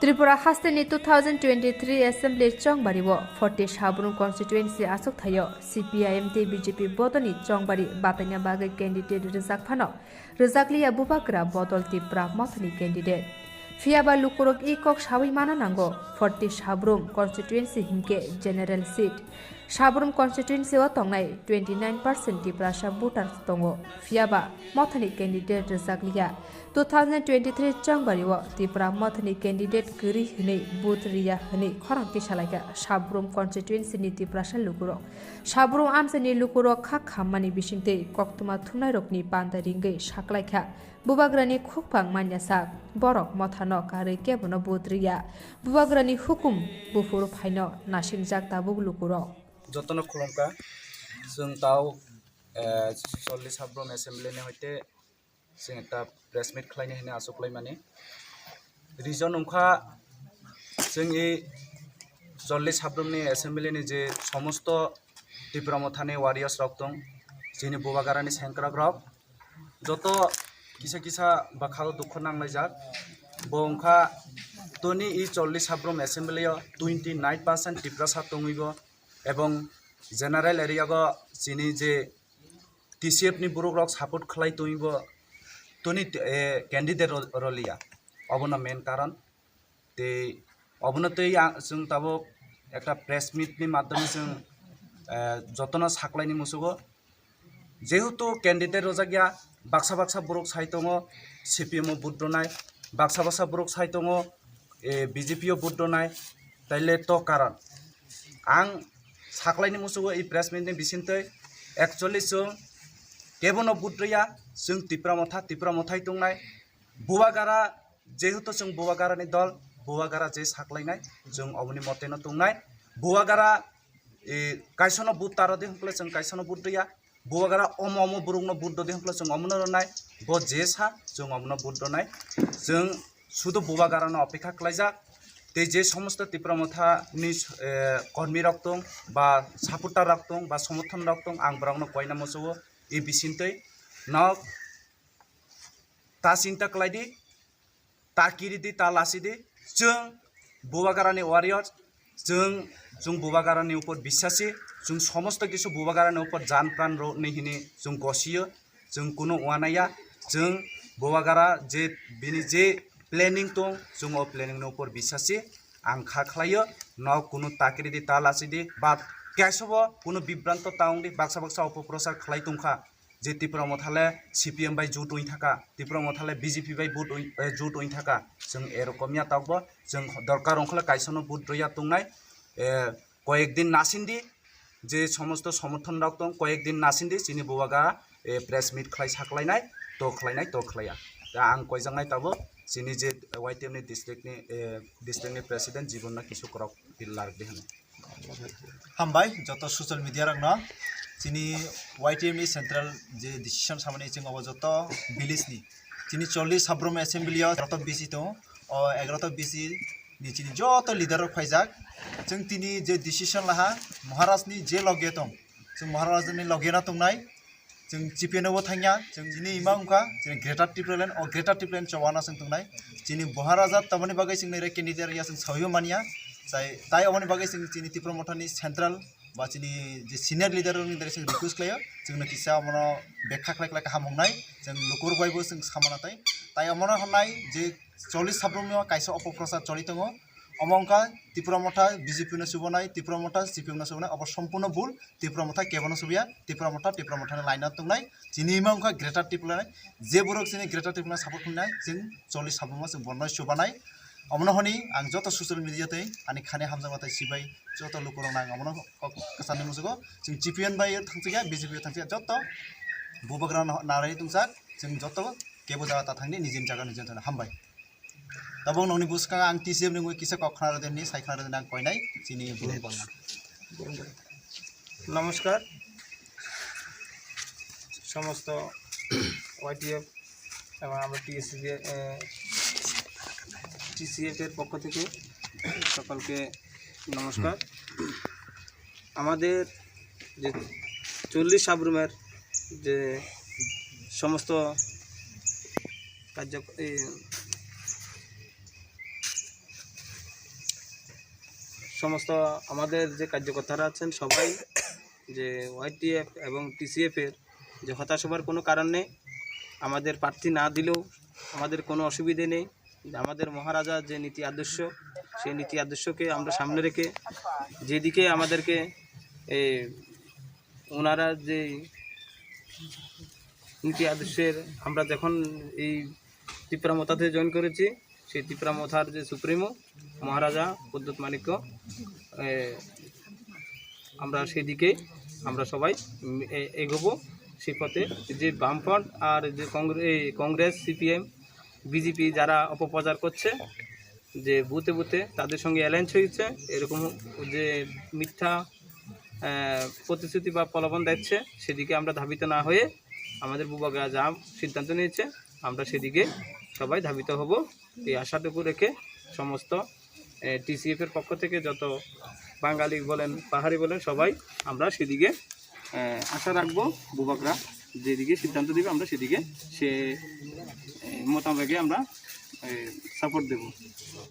Tripura hasteni 2023 Assembly Chongbari wo 40 Shabrum constituency asuk thayo CPIM te BJP bodoni Chongbari batanya bagai candidate Rizak Phano Rizakli Abubakra bodol Tripura mothni candidate Fiaba lukurok ikok shawi mana nango 40 Shabrum constituency himke general seat Shabrum constituency o tongnai 29% Tripura voters tongo Fiaba mothni candidate Rizakliya 2023 Chongbari wo Tripura mothni candidate giri hne booth riya hne khorangti salaika Shabrum constituency ni Tripura lukuro Shabrum amsani lukuro kha khammani bisingte koktuma thumnai rokni panda ringai saklaika bubagrani khukpang manyasa borok mothano kare kebono booth riya bubagrani hukum bufur phaino nasingjak tabuk lukuro যতন খুলমকা जों তাও 40 Shabrum assembly ni হইতে जों একটা press meet খালাইনি হনে আসুকলাই মানে reason উনখা जों এই 40 Shabrum ni assembly ni যে সমস্ত ত্রিপুরা মথানি ওয়ারিয়ার্স রক দং যিনি বুবাগারানি সেংক্রাক রক যত কিসা কিসা বাখাও দুঃখ নাংলাই যাক বংখা তনি এই 40 Shabrum assembly 29% ত্রিপুরা সা তংইব এবং জেনারেল এরিয়া গো যিনি যে টিসিএফ নি বুরুক রক সাপোর্ট খালাই তৈব তনি ক্যান্ডিডেট রলিয়া অবনা মেন কারণ তে অবনতই जों তাবো একটা প্রেস মিট নি মাধ্যমে जों যতন সাকলাইনি মুসুগো যেহেতু candidate রজাগিয়া Baksa Baksa Brooke সাইতং CPM বুট দনাই বাক্সা বাক্সা বুরুক সাইতং বিজেপি বুট দনাই তাইলে তো কারণ आं साख्लायनि मुसुगो ई प्रेस मिट नि बिसिनतै एक्चुअली जों केबनो बुद्रिया जों त्रिपुरा मथाय दंनाय बुवागारा जेहेतु जों बुवागारानि दल बुवागारा जे साख्लायनाय जों अबनि मतेनो दंनाय बुवागारा कायसनो बुत तारदि हंखले जों कायसनो बुद्रिया बुवागारा अमो बुरुंनो बुद्द दि हंखले जों अमनो रनाय ब जेसा जों अमनो बुद्दनाय जों शुद्ध बुवागारानो अपेक्षा खालायजा ते जे समस्त त्रिपुरा मथानि कर्मी रक्तं बा सापोर्टार रक्तं बा समर्थन रक्तं आं ब्राउनो कयना मोसो ए बिसिनतै न ता चिंता कलायदि ता किरिदि ता लासिदि जों बुवागारानि वारियर्स जों बुवागारानि ऊपर বিশ্বাসী जों समस्त किसु बुवागारानि ऊपर जान प्राण रोनि हिनि जों गसियो जों कुनो वानाया जों बुवागारा जे बिनि जे प्लेनिंग दं जों ओ प्लेनिंग नि ऊपर বিশ্বাসী आं खाख्लायो न कुनो ताकिरिदि ता लासिदि बा कैसबो कुनो बिभ्रांत ताउंदि बाक्सा बाक्सा अपप्रचार खालाय दंखा जे त्रिपुरा मथाले सीपीएम बाय जुट ओइ थाका त्रिपुरा मथाले बीजेपी बाय जुट ओइ थाका जों एरकमिया तावबो जों दरकार अंखले कायसनो बुट रया दंनाय कयेकदिन नासिनदि जे समस्त समर्थन रक दं कयेकदिन नासिनदि जिनि बुवागा प्रेस मिट खालाय साख्लायनाय तो खालाया दा आं कयजांनाय ताबो जिनि जे वाइटिएम नि डिस्ट्रिक्टनि प्रेसिडेंट जीवना किशोर बिल्लार देहन हामबाय जत सोशल मीडिया रंगना जिनि वाइटिएम नि सेंट्रल जे डिसिजन सामने जों अब जत विलेज नि जिनि 40 Shabrum assembly जत बीसी दं अ 11 बीसी नि जिनि जत लीडर फाइजाक जों तिनि जे डिसिजन लाहा महाराज नि जे लगे दं जों महाराज नि लगेना दंनाय जों चिपिएनबो थांया जों जिनि इमांखा जों ग्रेटर ट्रिप्लेन चवाना जों दंनाय जिनि महाराजा तमनि बागै जों नै कैंडिडेट या जों सहियो मानिया जाय ताय अमनि बागै जों जिनि त्रिपुरा मथानि सेंट्रल बा जिनि जे सिनियर लीडर नि जों रिक्वेस्ट खालायो जोंनो किसा अमनो बेखा खालाय हामंनाय जों लुकुर बायबो जों सामानाताय ताय अमनो हनाय जे 40 Shabrum नि कायसो अपप्रचार चलि दङ अमंका त्रिपुरा मथा बीजेपी न सुबनाय त्रिपुरा मथा सीपीएम न सुबनाय अब सम्पूर्ण भूल त्रिपुरा मथा केबनो सुबिया त्रिपुरा मथा लाइन दंनाय जिनि मांखा ग्रेटर ट्रिप्लेन जे बरक जिनि ग्रेटर ट्रिप्लेन सपोर्ट खालामनाय जों 40 Shabrum जों बननाय सुबानाय अमनो हनि आं जत सोशल मीडिया तै आनि खाने हामजाबाथाय सिबाय जत लुकुरं नां अमनो कसानि मुसुगो जों जीपीएन बाय थांथिया बीजेपी थांथिया जत बुबाग्रा नाराय दंसा जों जत केबो जागा थांनि निजिन जागा निजिन हामबाय तब नौनि बुसका आं टीसीएम नि किसा कखना देनि साइखना देना कयनाय जिनि नमस्कार समस्त वाइटीएफ এবং আমরা টিসিএফ এর পক্ষ থেকে সকলকে নমস্কার আমাদের যে 40 Shabrumer যে সমস্ত কার্য সমস্ত আমাদের যে কার্যকর্তারা আছেন সবাই যে ওয়াইটিএফ এবং টিসিএফের যে হতাশ হবার কোনো কারণ নেই। আমাদের প্রার্থী না দিলেও আমাদের কোনো অসুবিধে নেই। আমাদের মহারাজা যে নীতি আদর্শ, সেই নীতি আদর্শকে আমরা সামনে রেখে যেদিকে আমাদেরকে ওনারা যে নীতি আদর্শের আমরা যখন এই ত্রিপুরামথাতে জয়েন করেছি, সেই ত্রিপুরামথার যে সুপ্রিমো মহারাজা প্রদ্যুৎ মাণিক্য, আমরা সেদিকে আমরা সবাই এগোবো। সেই পথে যে বামফ্রন্ট আর যে কংগ্রেস সিপিএম বিজেপি যারা অপপ্রচার করছে, যে বুথে বুথে তাদের সঙ্গে অ্যালায়েন্স হয়েছে, এরকম যে মিথ্যা প্রতিশ্রুতি বা প্রলোভন দিচ্ছে, সেদিকে আমরা ধাবিত না হয়ে আমাদের বুবাগা যা সিদ্ধান্ত নিয়েছে আমরা সেদিকে সবাই ধাবিত হব। এই আশাটুকু রেখে সমস্ত টিসিএফের পক্ষ থেকে যত বাঙালি বলেন পাহাড়ি বলেন সবাই আমরা সেদিকে আশা রাখবো। বুবাকরা যেদিকে সিদ্ধান্ত দেবে আমরা সেদিকে সে মোতাবেকে আমরা সাপোর্ট দেব।